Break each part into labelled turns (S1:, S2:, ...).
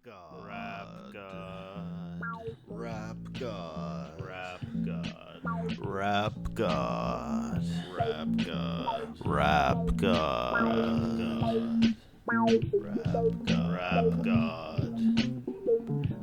S1: God.
S2: Rap God.
S1: Rap God.
S2: Rap God.
S1: Rap God.
S2: Rap God.
S1: Rap God.
S2: Rap God.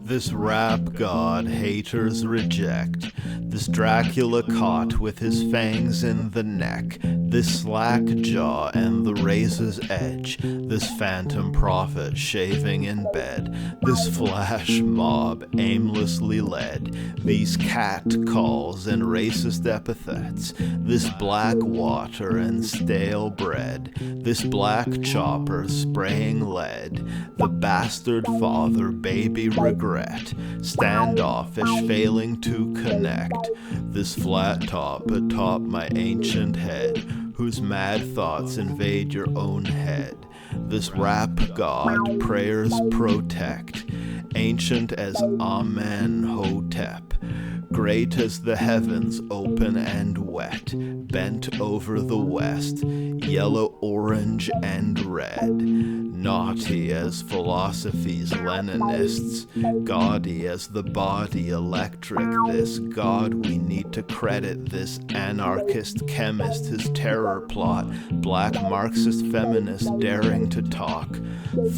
S1: This rap god haters reject. This Dracula caught with his fangs in the neck. This slack jaw and the razor's edge. This phantom prophet shaving in bed. This flash mob aimlessly led. These cat calls and racist epithets. This black water and stale bread. This black chopper spraying lead. The bastard father baby regret. Standoffish failing to connect. This flat top atop my ancient head, whose mad thoughts invade your own head. This rap god prayers protect, ancient as Amenhotep. Great as the heavens open and wet, bent over the west, yellow, orange, and red. Naughty as philosophy's Leninists, gaudy as the body electric. This god we need to credit, this anarchist chemist, his terror plot. Black Marxist feminist daring to talk,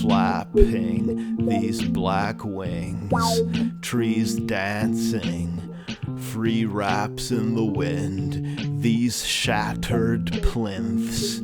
S1: flapping these black wings, trees dancing. Free raps in the wind, these shattered plinths,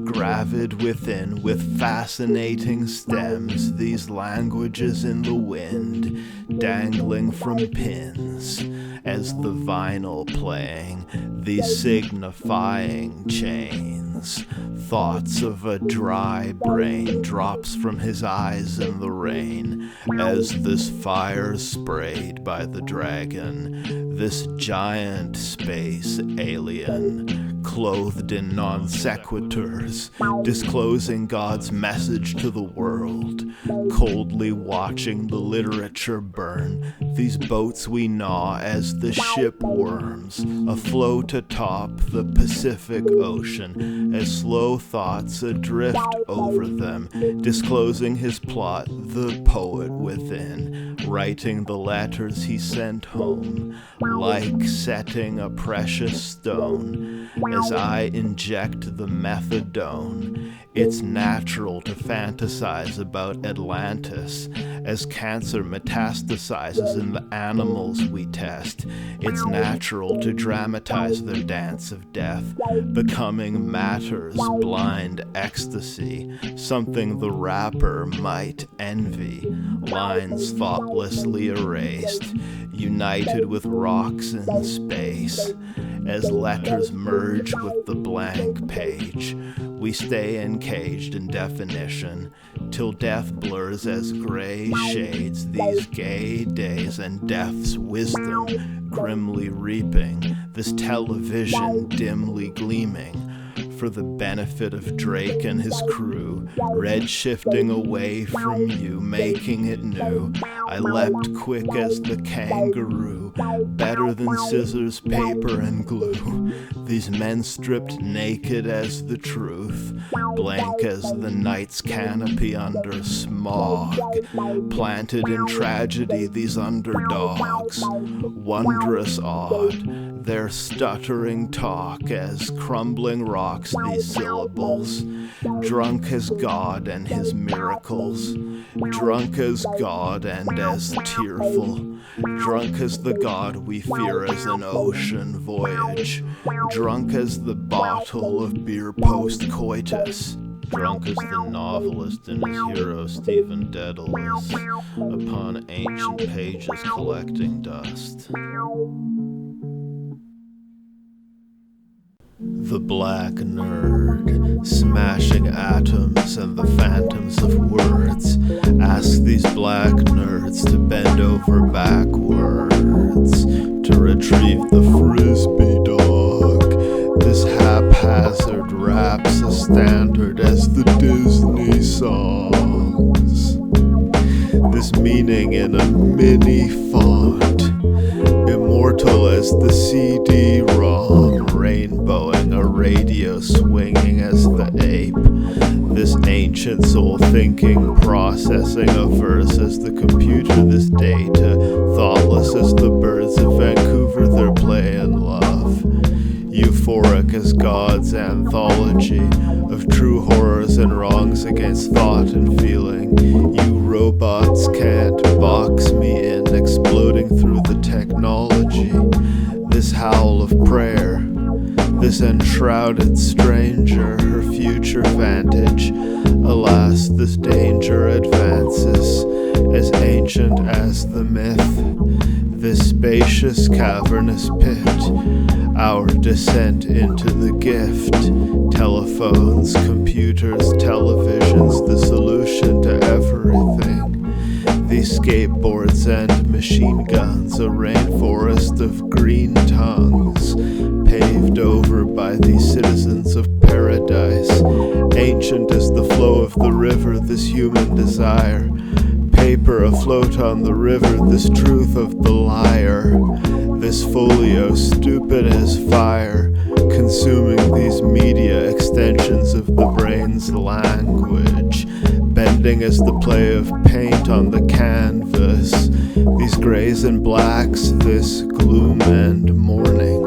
S1: gravid within with fascinating stems, these languages in the wind, dangling from pins, as the vinyl playing, these signifying chains. Thoughts of a dry brain drops from his eyes in the rain, as this fire sprayed by the dragon, this giant space alien, clothed in non sequiturs, disclosing God's message to the world, coldly watching the literature burn, these boats we gnaw as the ship worms, afloat atop the Pacific Ocean, as slow thoughts adrift over them, disclosing his plot, the poet within, writing the letters he sent home, like setting a precious stone. As I inject the methadone, it's natural to fantasize about Atlantis, as cancer metastasizes in the animals we test. It's natural to dramatize their dance of death, becoming matter's blind ecstasy, something the rapper might envy, lines thoughtlessly erased, united with rocks in space. As letters merge with the blank page, we stay encaged in definition, till death blurs as gray shades these gay days and death's wisdom grimly reaping, this television dimly gleaming, for the benefit of Drake and his crew, red shifting away from you, making it new. I leapt quick as the kangaroo, better than scissors, paper, and glue. These men stripped naked as the truth, blank as the night's canopy under smog, planted in tragedy these underdogs, wondrous odd, their stuttering talk as crumbling rocks these syllables, drunk as God and his miracles, drunk as God and as tearful, drunk as the God we fear as an ocean voyage, drunk as the bottle of beer post-coitus, drunk as the novelist and his hero Stephen Dedalus, upon ancient pages collecting dust. The black nerd, smashing atoms and the phantoms of words, ask these black nerds to bend over backwards, to retrieve the frisbee dog. This haphazard rap's as standard as the Disney songs. This meaning in a mini font, immortal as the CD-ROM, rainbowing a radio swinging as the ape. This ancient ancient soul thinking, processing a verse as the computer this data, thoughtless as the birds of Vancouver their play and love, euphoric as God's anthology of true horrors and wrongs against thought and feeling. You robots can't box me in, exploding through the technology. This howl of prayer, this enshrouded stranger, her future vantage. Alas, this danger advances, as ancient as the myth. This spacious cavernous pit, our descent into the gift. Telephones, computers, televisions, the solution to everything. These skateboards and machine guns, a rainforest of green tongues, paved over by these citizens of paradise. Ancient as the flow of the river, this human desire. Paper afloat on the river, this truth of the liar. This folio stupid as fire, consuming these media extensions of the brain's language. Bending as the play of paint on the canvas. These grays and blacks, this gloom and mourning.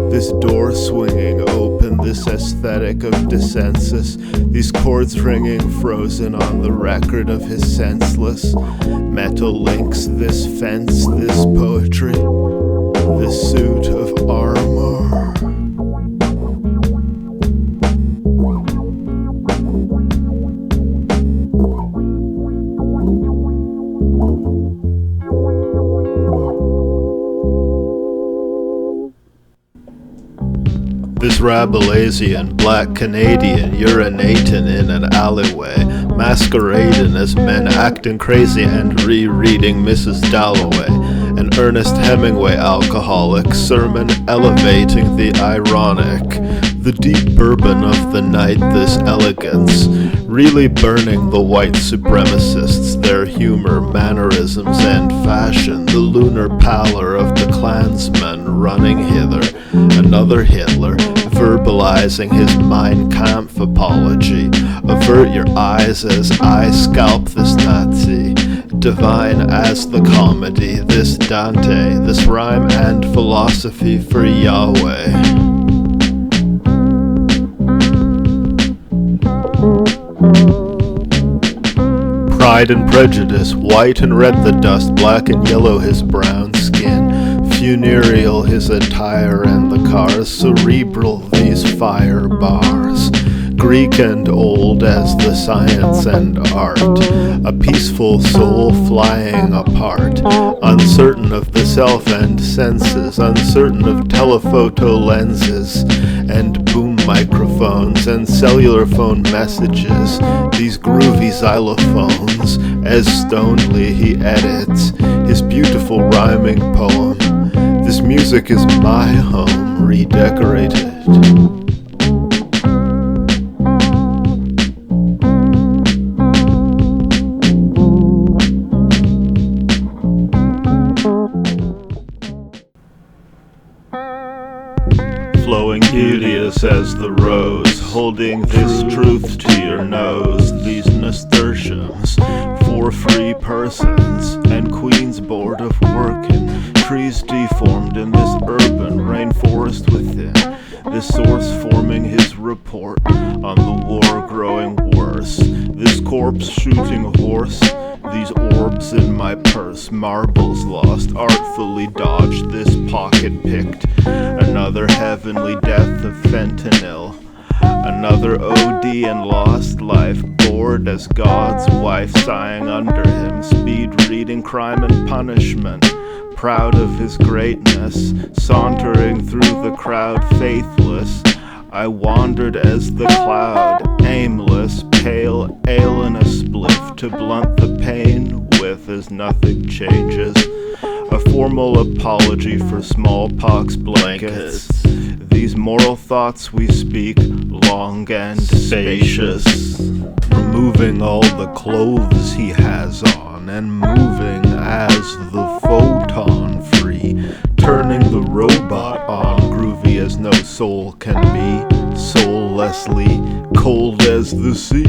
S1: This door swinging open, this aesthetic of dissensus. These chords ringing frozen on the record of his senseless. Metal links, this fence, this poetry. This suit of armor. This Rabelaisian, black Canadian, urinating in an alleyway, masquerading as men acting crazy and rereading Mrs. Dalloway. An Ernest Hemingway alcoholic sermon elevating the ironic. The deep bourbon of the night, this elegance, really burning the white supremacists, their humor, mannerisms, and fashion. The lunar pallor of the Klansman running hither. Another Hitler, verbalizing his Mein Kampf apology. Avert your eyes as I scalp this Nazi. Divine as the comedy, this Dante, this rhyme and philosophy for Yahweh. Pride and Prejudice, white and red the dust, black and yellow his brown skin. Funereal his attire and the cars, cerebral these fire bars. Greek and old as the science and art, a peaceful soul flying apart, uncertain of the self and senses, uncertain of telephoto lenses, and boom microphones and cellular phone messages, these groovy xylophones, as stonedly he edits his beautiful rhyming poem. This music is my home, redecorated. Flowing beauteous as the rose, holding this truth to your nose. These nasturtiums for free persons, and queens bored of working. Trees deformed in this urban rainforest within. This source forming his report on the war growing worse. This corpse shooting horse. These orbs in my purse, marbles lost, artfully dodged, this pocket picked. Another heavenly death of fentanyl. Another OD and lost life, bored as God's wife sighing under him. Speed reading Crime and Punishment, proud of his greatness, sauntering through the crowd faithless. I wandered as the cloud, aimless, pale, ale in a spliff to blunt the pain with as nothing changes. A formal apology for smallpox blankets. These moral thoughts we speak, long and spacious. Removing all the clothes he has on and moving as the photon free. Turning the robot on, groovy as no soul can be, soullessly cold as the sea.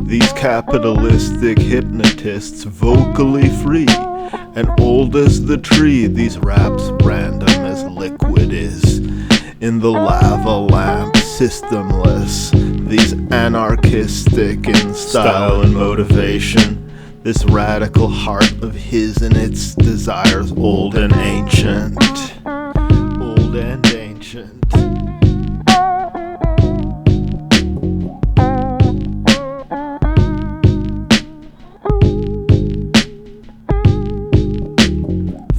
S1: These capitalistic hypnotists, vocally free and old as the tree. These raps random as liquid is in the lava lamp, systemless. These anarchistic in style and motivation. This radical heart of his and its desires, old and ancient. Old and ancient.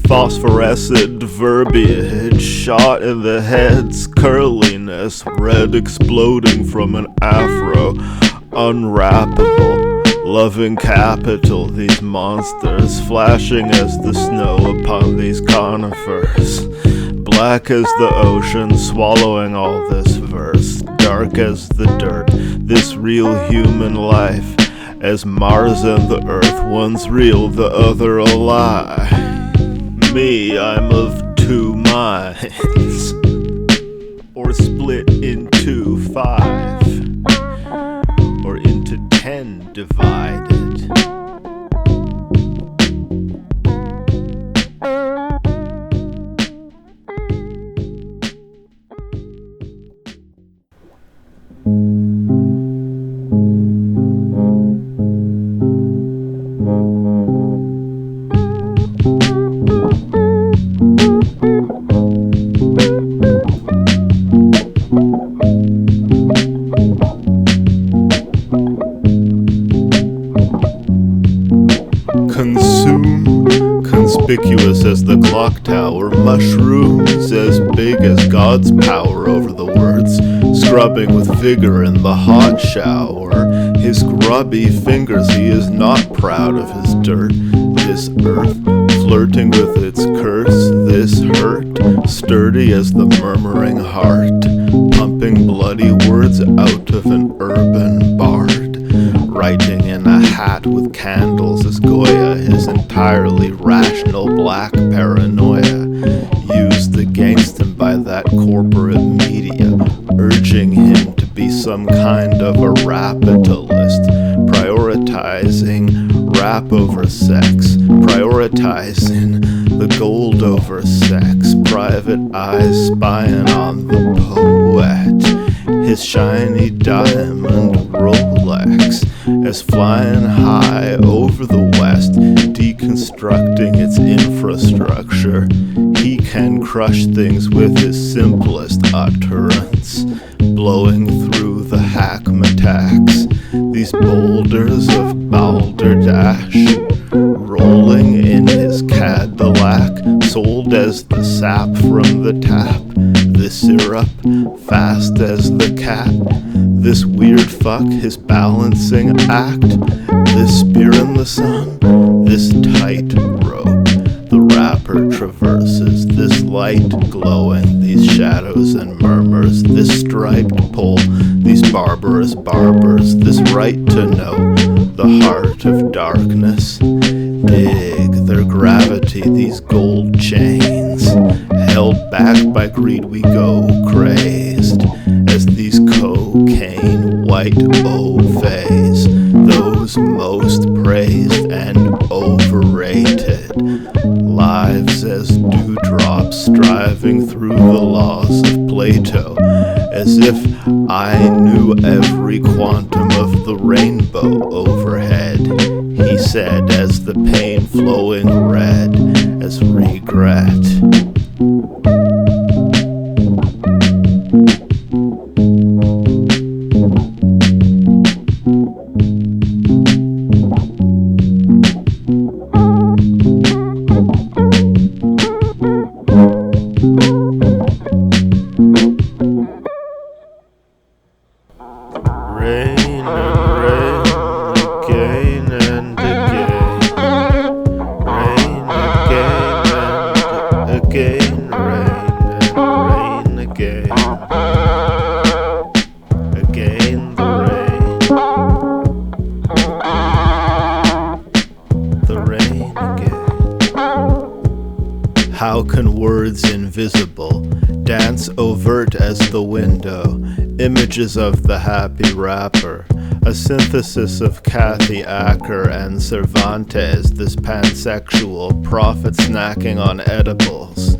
S1: Phosphorescent verbiage, shot in the head's curliness, red exploding from an afro, unwrappable, loving capital. These monsters flashing as the snow upon these conifers, black as the ocean, swallowing all this verse, dark as the dirt, this real human life, as Mars and the Earth, one's real, the other a lie. Me, I'm of two minds, or split into 5, or into 10 divided. Consume, conspicuous as the clock tower, mushrooms as big as God's power over the words, scrubbing with vigor in the hot shower. His grubby fingers, he is not proud of his dirt. This earth, flirting with its curse, this hurt, sturdy as the murmuring heart, pumping bloody words out of an urban bard, writing in a hat with candles as Goya, his entirely rational black paranoia, used against him by that corporate media, urging him to be some kind of a rapitalist, prioritizing rap over sex, prioritizing the gold over sex, private eyes spying on the poet, his shiny diamond Rolex, as flying high over the West, deconstructing its infrastructure, he can crush things with his simplest utterance, blowing through the hackmatax, these boulders of balderdash, rolling in his Cadillac, sold as the sap from the tap, this syrup, fast as the cat, this weird fuck, his balancing act, this spear in the sun, this tight rope, the rapper traverses, this light glowing, these shadows and murmurs, this striped pole, these barbarous barbers, this right to know, the heart of darkness, dig their gravity, these gold chains, held back by greed we go crazed, as these cocaine white ovaes, those most praised and overrated, lives as dewdrops striving through the laws of Plato, as if I knew every quantum of the rainbow overhead, he said as the pain flowing red as regret. Rain and rain, again and again. Rain again and again. How can words invisible dance overt as the window? Images of the happy rapper, a synthesis of Kathy Acker and Cervantes, this pansexual prophet snacking on edibles.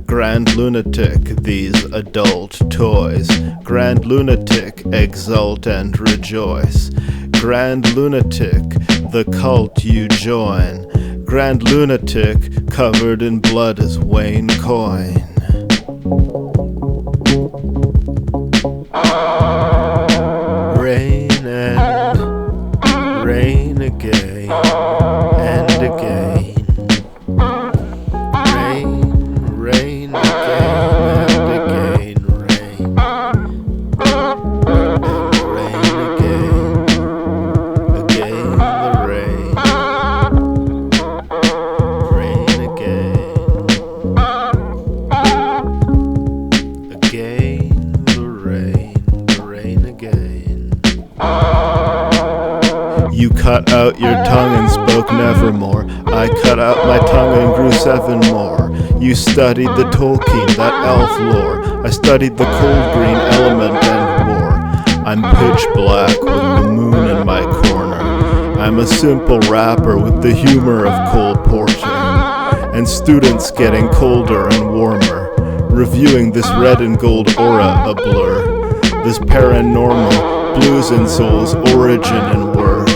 S1: Grand lunatic, these adult toys. Grand lunatic, exult and rejoice. Grand lunatic, the cult you join. Grand lunatic, covered in blood as Wayne Coyne. Rain and rain again and again. Rain again and again. Rain and rain again. Again the rain. Rain again. Again the rain again. You cut out your tongue and spoke nevermore. I cut out my tongue and grew 7 more. You studied the Tolkien, that elf lore. I studied the cold green element and war. I'm pitch black with the moon in my corner. I'm a simple rapper with the humor of Cole Porter. And students getting colder and warmer, reviewing this red and gold aura a blur. This paranormal, blues and souls, origin in words.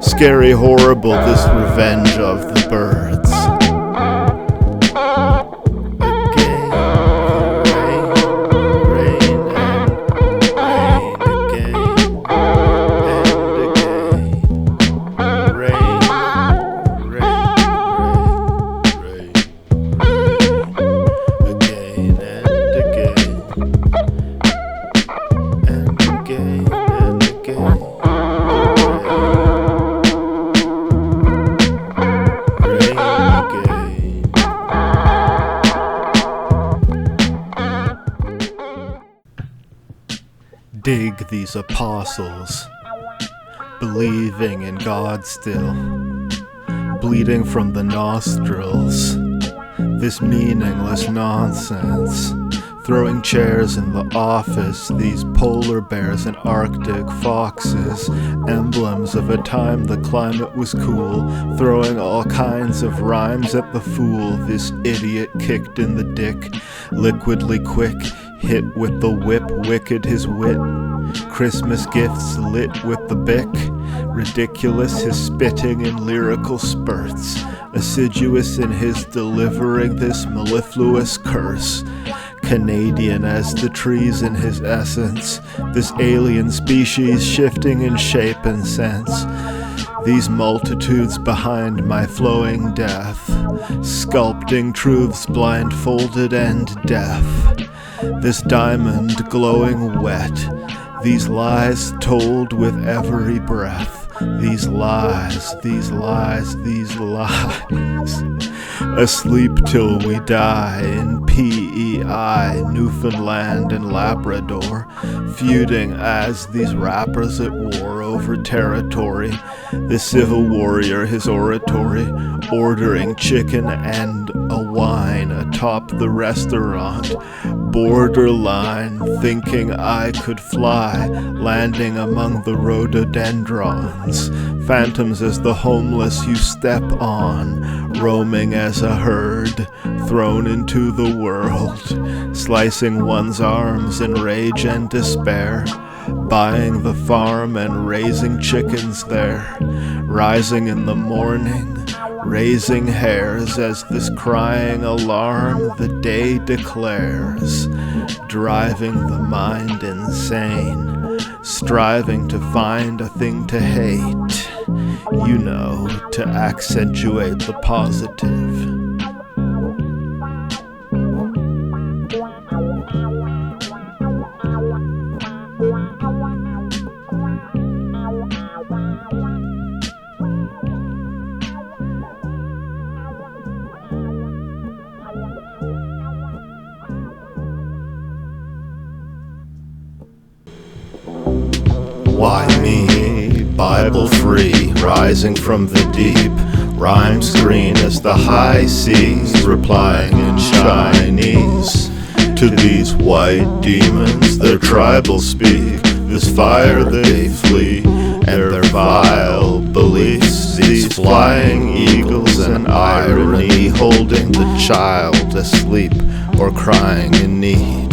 S1: Scary, horrible, this revenge of the birds. Dig these apostles, believing in God still, bleeding from the nostrils, this meaningless nonsense, throwing chairs in the office, these polar bears and Arctic foxes, emblems of a time the climate was cool, throwing all kinds of rhymes at the fool, this idiot kicked in the dick, liquidly quick, hit with the whip, wicked his wit, Christmas gifts lit with the bick, ridiculous his spitting in lyrical spurts, assiduous in his delivering this mellifluous curse, Canadian as the trees in his essence, this alien species shifting in shape and sense, these multitudes behind my flowing death, sculpting truths blindfolded and deaf, this diamond glowing wet, these lies told with every breath, these lies, these lies, these lies, asleep till we die in PEI, Newfoundland and Labrador, feuding as these rappers at war over territory, the civil warrior his oratory, ordering chicken and a wine atop the restaurant, borderline, thinking I could fly, landing among the rhododendrons, phantoms as the homeless you step on, roaming as a herd, thrown into the world, slicing one's arms in rage and despair, buying the farm and raising chickens there, rising in the morning, raising hairs as this crying alarm the day declares, driving the mind insane, striving to find a thing to hate, you know, to accentuate the positive. Why me? Bible free, rising from the deep, Rhymes green as the high seas, replying in Chinese to these white demons. Their tribal speak, this fire they flee, and their vile beliefs. These flying eagles and irony, holding the child asleep or crying in need.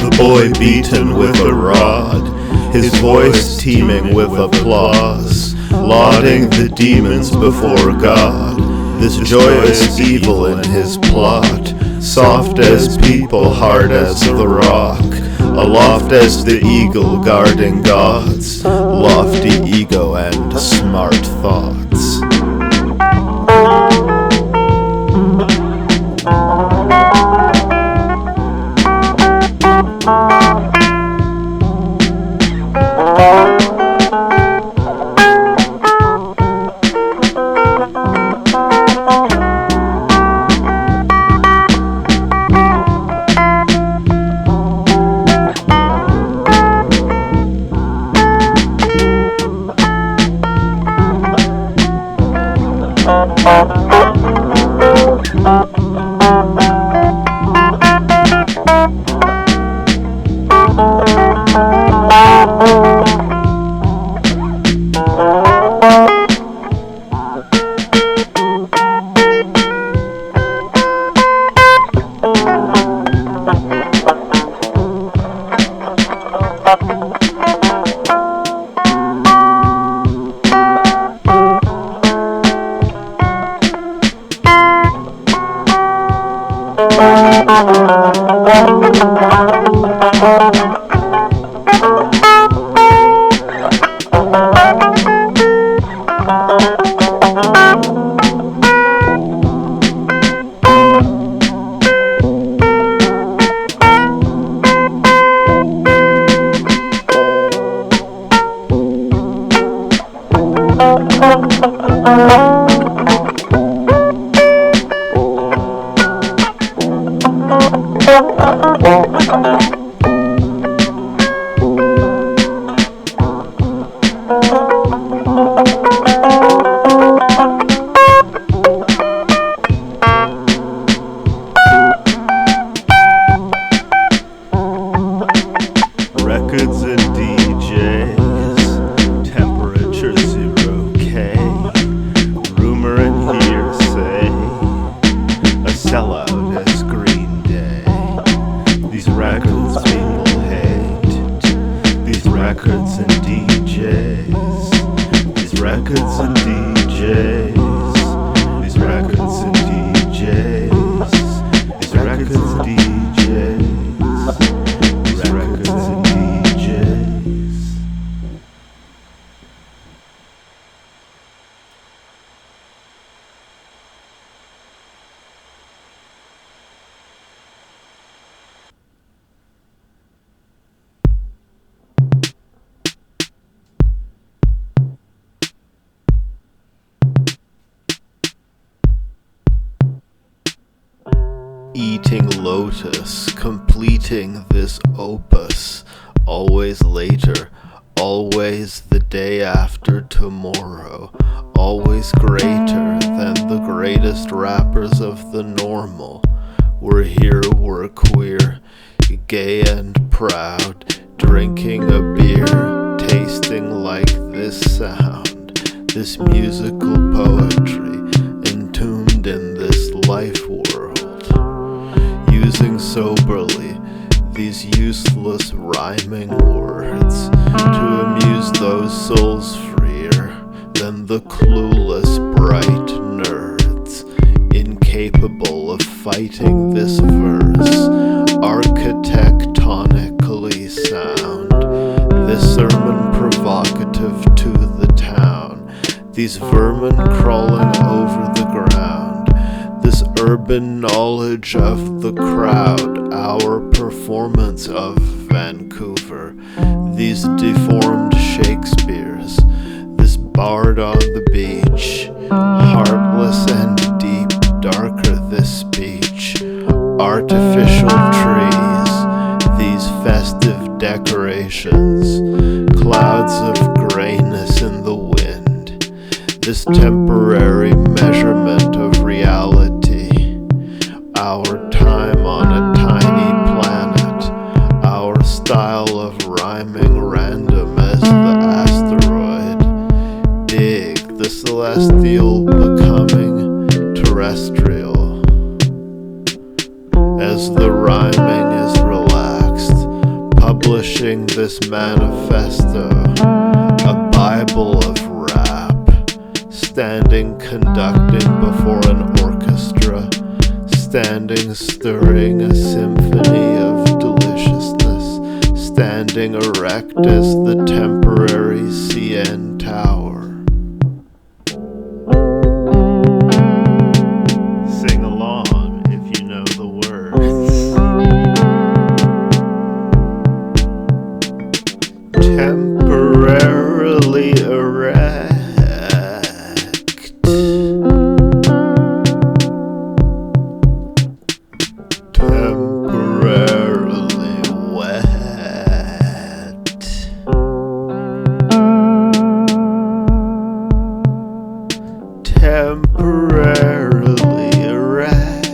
S1: The boy beaten with a rod, his voice teeming with applause, lauding the demons before God. This joyous evil in his plot, soft as people, hard as the rock, aloft as the eagle guarding God's lofty ego and smart thoughts. Records and DJs, temperature 0K, rumor and hearsay, a sellout as Green Day. These records people hate, these records and DJs, these records and DJs, these records and DJs, these records and DJs. Eating lotus, completing this opus, always later, always the day after tomorrow, always greater than the greatest rappers of the normal. We're here, we're queer, gay and proud, drinking a beer, tasting like this sound, this musical poetry, entombed in this life world. Using soberly these useless rhyming words to amuse those souls freer than the clueless bright nerds, incapable of fighting this verse, architectonically sound, this sermon provocative to the town, these vermin crawling over the ground, this urban knowledge of the crowd, our performance of Vancouver, these deformed Shakespeares, this bard on the beach, heartless and deep, darker this speech, artificial trees, these festive decorations, clouds threads of grayness in the wind, this temporary measurement of reality, our time on a tiny planet, our style of rhyming random as the asteroid, dig the celestial becoming terrestrial, as the rhyming is relaxed, publishing this manifesto, a Bible of rap, standing conducting before an orchestra, standing stirring a symphony of deliciousness, standing erect as the temporary CN Tower. Sing along if you know the words. Temporarily erect. Temporarily wet. Temporarily erect.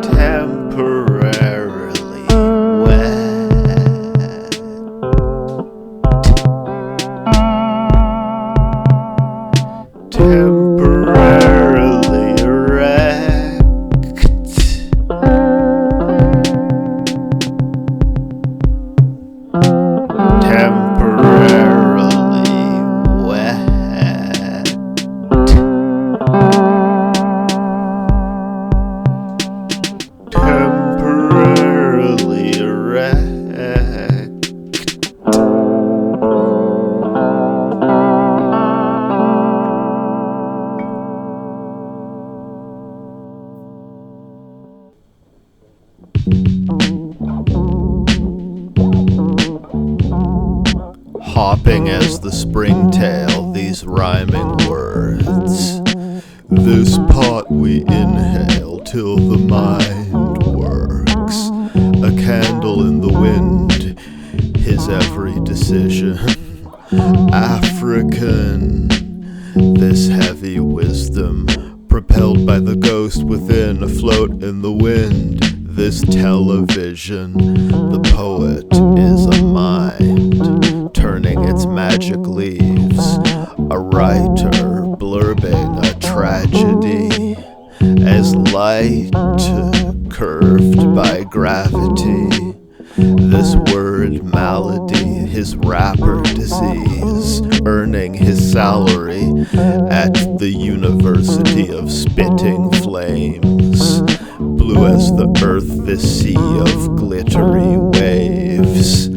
S1: Temporarily wet. Temporarily erect. Temporarily wet. Temporarily erect. Hopping as the springtail, these rhyming words. This pot we inhale till the mind works. A candle in the wind, his every decision. African, this heavy wisdom, propelled by the ghost within, afloat in the wind. This television, the poet is a mind, turning its magic leaves, a writer blurbing a tragedy, as light curved by gravity. This word malady, his rapper disease, earning his salary at the University of Spitting Flames. Blue as the earth, this sea of glittery waves,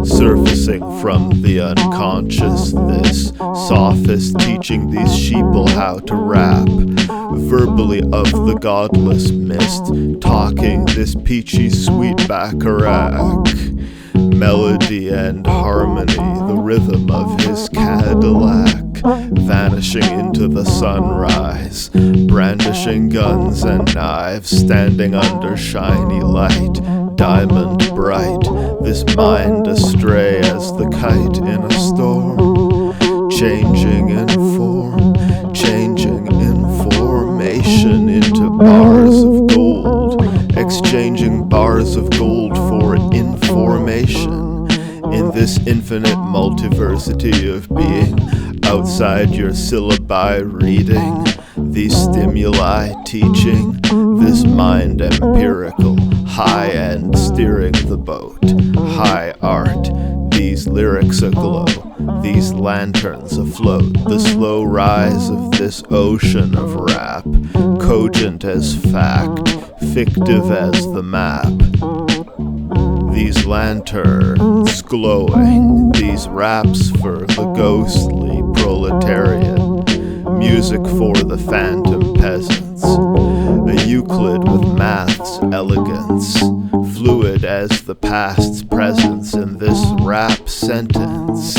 S1: surfacing from the unconscious, this sophist teaching these sheeple how to rap, verbally of the godless mist, talking this peachy sweet baccarat. Melody and harmony, the rhythm of his Cadillac, vanishing into the sunrise, brandishing guns and knives, standing under shiny light, diamond bright, this mind astray as the kite in a storm, changing in form, changing in formation into bars of gold, exchanging bars of gold for information. In this infinite multiversity of being, outside your syllabi reading, these stimuli teaching, this mind empirical, high end steering the boat, high art, these lyrics aglow, these lanterns afloat, the slow rise of this ocean of rap, cogent as fact, fictive as the map. These lanterns glowing, these raps for the ghostly proletariat, music for the phantom peasants, a Euclid with math's elegance, fluid as the past's presence in this rap sentence,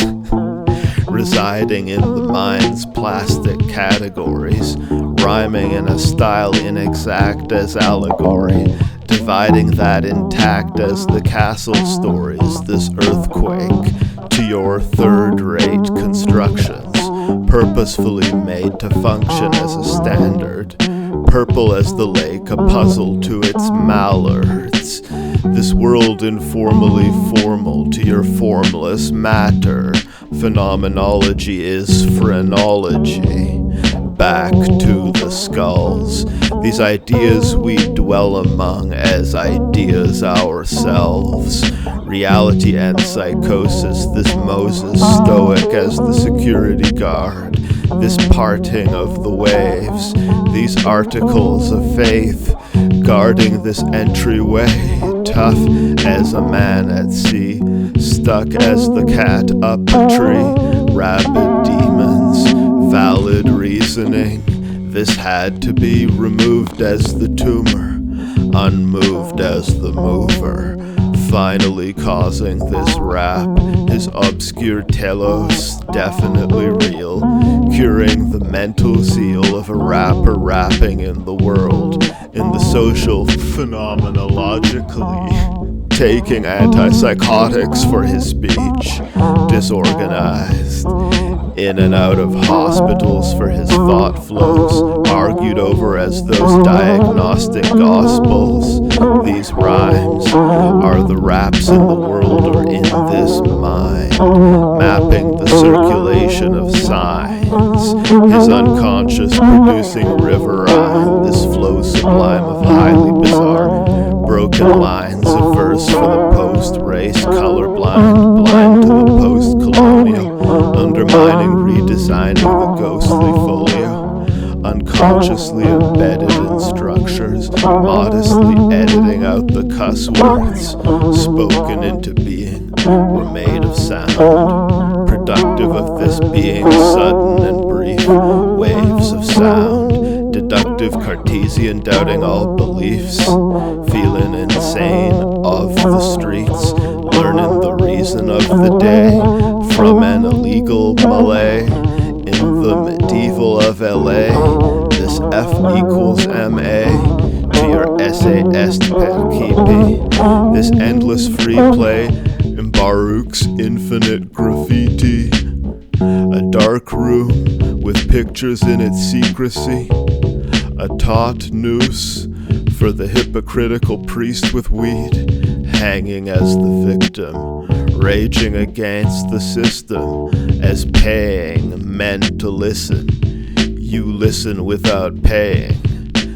S1: residing in the mind's plastic categories, rhyming in a style inexact as allegory, dividing that intact as the castle stories, this earthquake, to your third-rate constructions, purposefully made to function as a standard, purple as the lake, a puzzle to its mallards, this world informally formal to your formless matter, phenomenology is phrenology. Back to the skulls, these ideas we dwell among as ideas ourselves. Reality and psychosis, this Moses stoic as the security guard, this parting of the waves, these articles of faith, guarding this entryway, tough as a man at sea, stuck as the cat up a tree, rabid demons, valid reasoning, this had to be removed as the tumor, unmoved as the mover, finally causing this rap, his obscure telos definitely real, curing the mental zeal of a rapper rapping in the world, in the social phenomenologically, taking antipsychotics for his speech, disorganized, in and out of hospitals for his thought flows, argued over as those diagnostic gospels. These rhymes are the raps in the world or in this mind, mapping the circulation of signs, his unconscious producing riverine, this flow sublime of highly bizarre, broken lines of verse for the post-race, colorblind, blind to the post-colonial, undermining, redesigning the ghostly folio, unconsciously embedded in structures, modestly editing out the cuss words, spoken into being, were made of sound, productive of this being sudden and brief, waves of sound, deductive Cartesian doubting all beliefs, feeling insane of the streets, learning the reason of the day from an illegal Malay in the medieval of LA. This F equals MA to your essay est percipi, this endless free play, Mbaruk's infinite graffiti, a dark room with pictures in its secrecy, a taut noose for the hypocritical priest with weed, hanging as the victim, raging against the system, as paying men to listen. You listen without paying.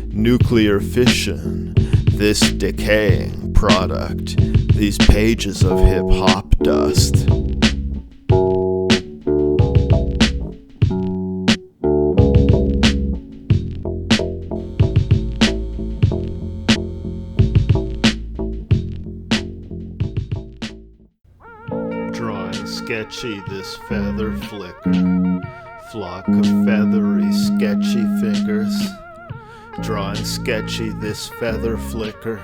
S1: Nuclear fission, this decaying product, these pages of hip-hop dust.
S2: Drawing sketchy this feather flicker, flock of feathery sketchy fingers. Drawing sketchy this feather flicker,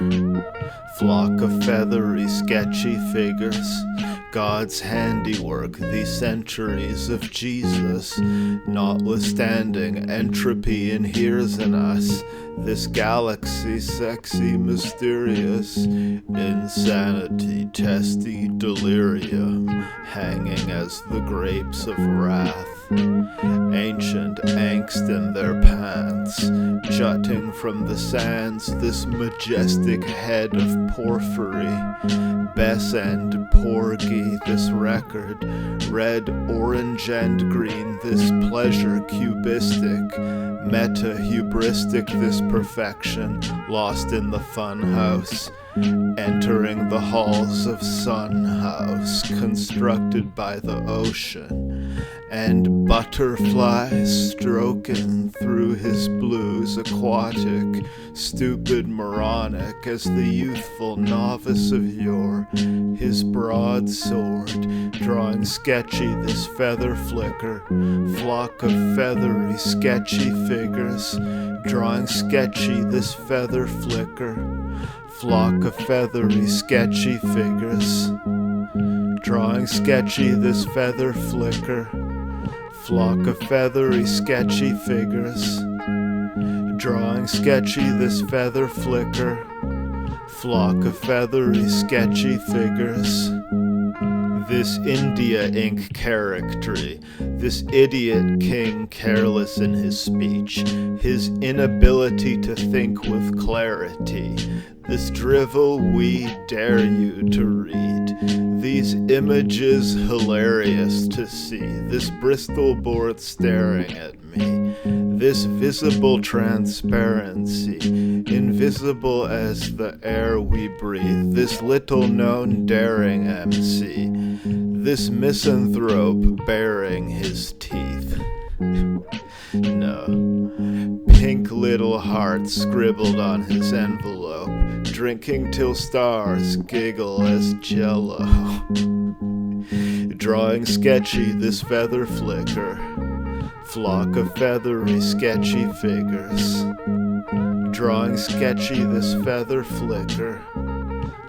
S2: flock of feathery sketchy figures. God's handiwork, these centuries of Jesus, notwithstanding entropy inheres in us, this galaxy sexy mysterious, insanity testy delirium, hanging as the grapes of wrath, ancient angst in their pants, jutting from the sands, this majestic head of porphyry, Bess and Porgy, this record, red, orange, and green, this pleasure cubistic, meta-hubristic, this perfection, lost in the fun house, entering the halls of Sun House, constructed by the ocean, and butterflies stroking through his blues, aquatic, stupid, moronic, as the youthful novice of yore, his broadsword, drawing sketchy this feather flicker, flock of feathery sketchy figures, drawing sketchy this feather flicker, flock of feathery sketchy figures, drawing sketchy this feather flicker, flock of feathery sketchy figures, drawing sketchy this feather flicker, flock of feathery, sketchy figures. This India ink charactery, this idiot king careless in his speech, his inability to think with clarity, this drivel we dare you to read, these images hilarious to see, this Bristol board staring at me, this visible transparency, invisible as the air we breathe, this little known daring MC, this misanthrope baring his teeth. No, pink little heart scribbled on his envelope, drinking till stars giggle as jello. Drawing sketchy this feather flicker, flock of feathery sketchy figures. Drawing sketchy this feather flicker,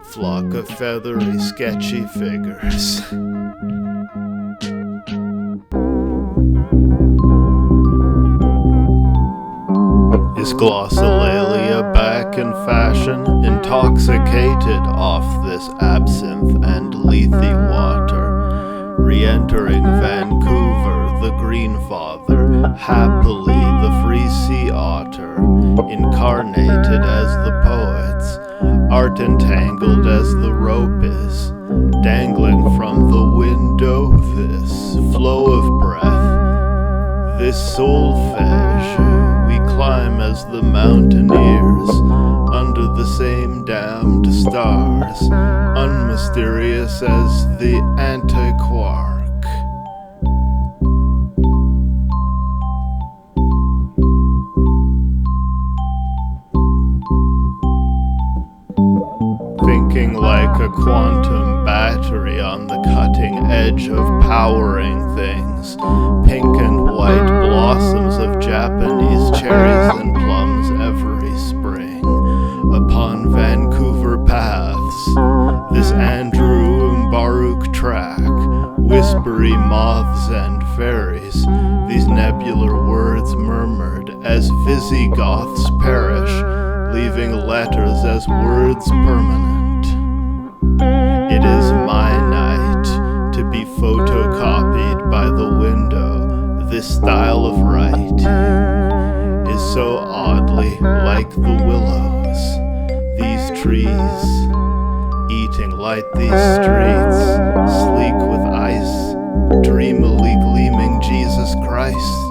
S2: flock of feathery sketchy figures. Is glossolalia back in fashion, intoxicated off this absinthe and lethe water, re-entering Vancouver, the green father, happily the free sea otter, incarnated as the poets, art entangled as the rope is, dangling from the window this flow of breath, this solfege we climb as the mountaineers, under the same damned stars, unmysterious as the antiquark. Thinking like a quantum battery on the cutting edge of powering things, pink and white blossoms of Japanese cherries and plums every spring, upon Vancouver paths, this Andrew Mbaruk track, whispery moths and fairies, these nebular words murmured as Visigoths perish, leaving letters as words permanent. It is my night to be photocopied by the window. This style of writing is so oddly like the willows, these trees, eating light these streets, sleek with ice, dreamily gleaming Jesus Christ.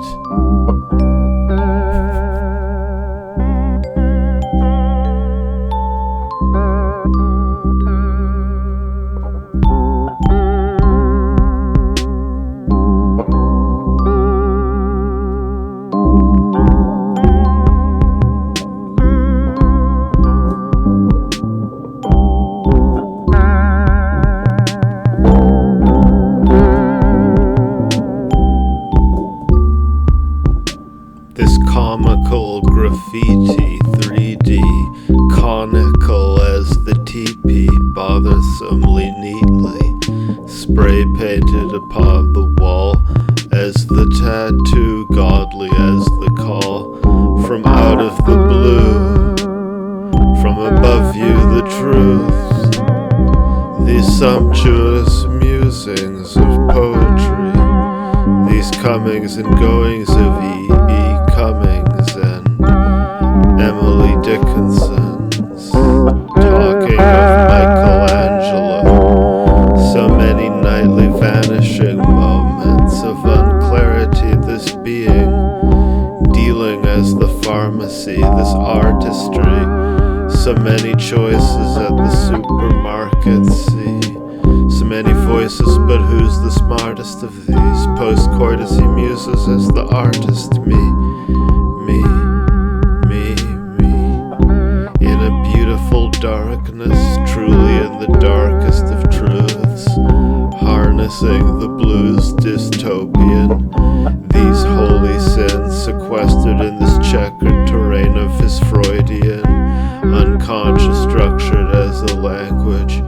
S2: Comical graffiti 3D, conical as the teepee, bothersomely neatly, spray painted upon the wall, as the tattoo, godly as the call, from out of the blue, from above you the truth, these sumptuous musings of poetry, these comings and goings of E.E. Cummings and Emily Dickinson's, talking of Michelangelo, so many nightly vanishing moments of unclarity, this being, dealing as the pharmacy, this artistry, so many choices at the supermarket, see, so many voices, but who's the smartest of these, post-courtesy muses as the artist, me, in a beautiful darkness, truly in the darkest of truths, harnessing the blues dystopian, these holy sins sequestered in this checkered terrain of his Freudian, unconscious structured as a language.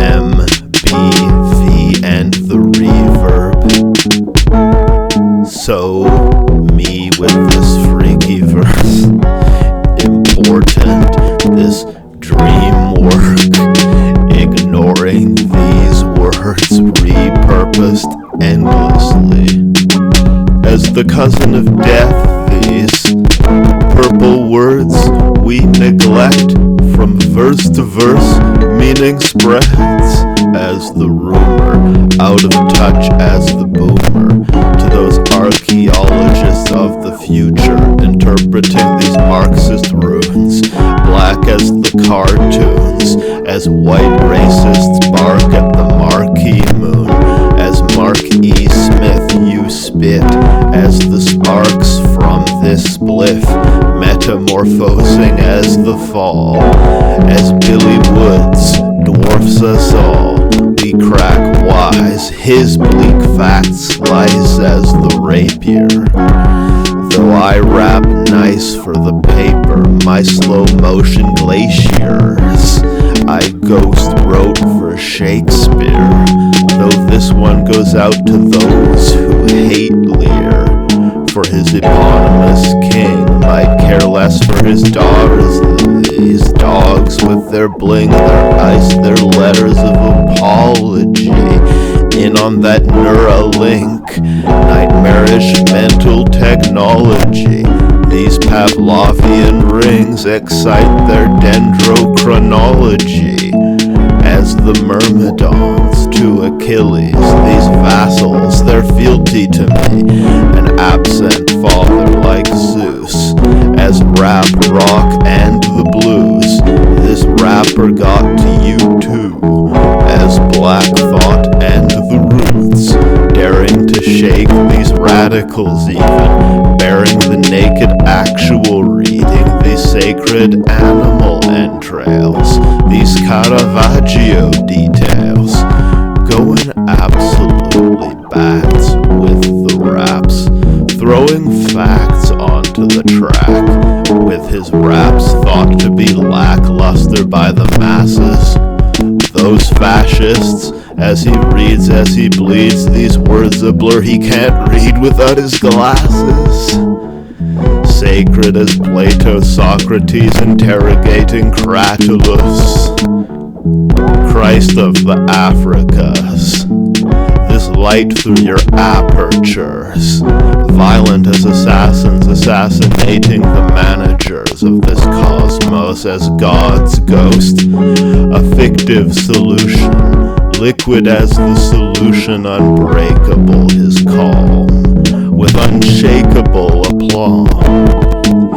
S2: M, B, V, and the reverb. So, me with this freaky verse. Important, this dream work. Ignoring these words, repurposed endlessly. As the cousin of death, these purple words we neglect. From verse to verse, meaning spreads as the rumor, out of touch as the boomer. To those archaeologists of the future, interpreting these Marxist runes, black as the cartoons, as white racists bark at the marquee moon. As Mark E. Smith you spit, as the sparks from this spliff, metamorphosing as the fall. As Billy Woods dwarfs us all, we crack wise, his bleak fact slice as the rapier. Though I rap nice for the paper, my slow motion glaciers I ghost wrote for Shakespeare. Though this one goes out to those who hate Lear, for his eponymous king might care less for his daughters than these dogs with their bling, their ice, their letters of apology. In on that Neuralink, nightmarish mental technology. These Pavlovian rings excite their dendrochronology. As the myrmidons to Achilles, these vassals, they're fealty to me, an absent father like Zeus. As rap, rock, and the blues, this rapper got to you too. As black thought and the roots, daring to shake these radicals even, bearing the naked actual reading, these sacred animal entrails, these Caravaggio details, going absolutely bats with the raps, throwing facts onto the track, with his raps thought to be lackluster by the masses. Those fascists, as he reads, as he bleeds, these words a blur he can't read without his glasses. Sacred as Plato, Socrates interrogating Cratylus, Christ of the Africas. This light through your apertures, violent as assassins assassinating the managers of this cosmos as God's ghost, a fictive solution, liquid as the solution, unbreakable his calm, with unshakable aplomb.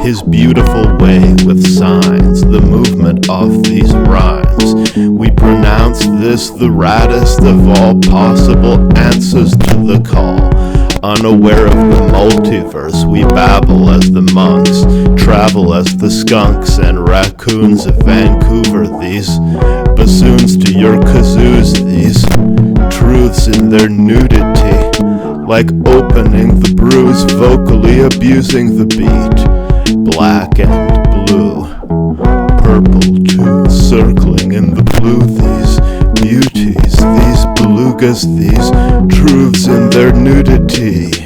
S2: His beautiful way with signs, the movement of these rhymes. We pronounce this the raddest of all possible answers to the call. Unaware of the multiverse, we babble as the monks, travel as the skunks and raccoons of Vancouver. These bassoons to your kazoos, these truths in their nudity, like opening the bruise, vocally abusing the beat. Black and blue, purple too, circling in the blue. These beauties, these belugas, these truths in their nudity.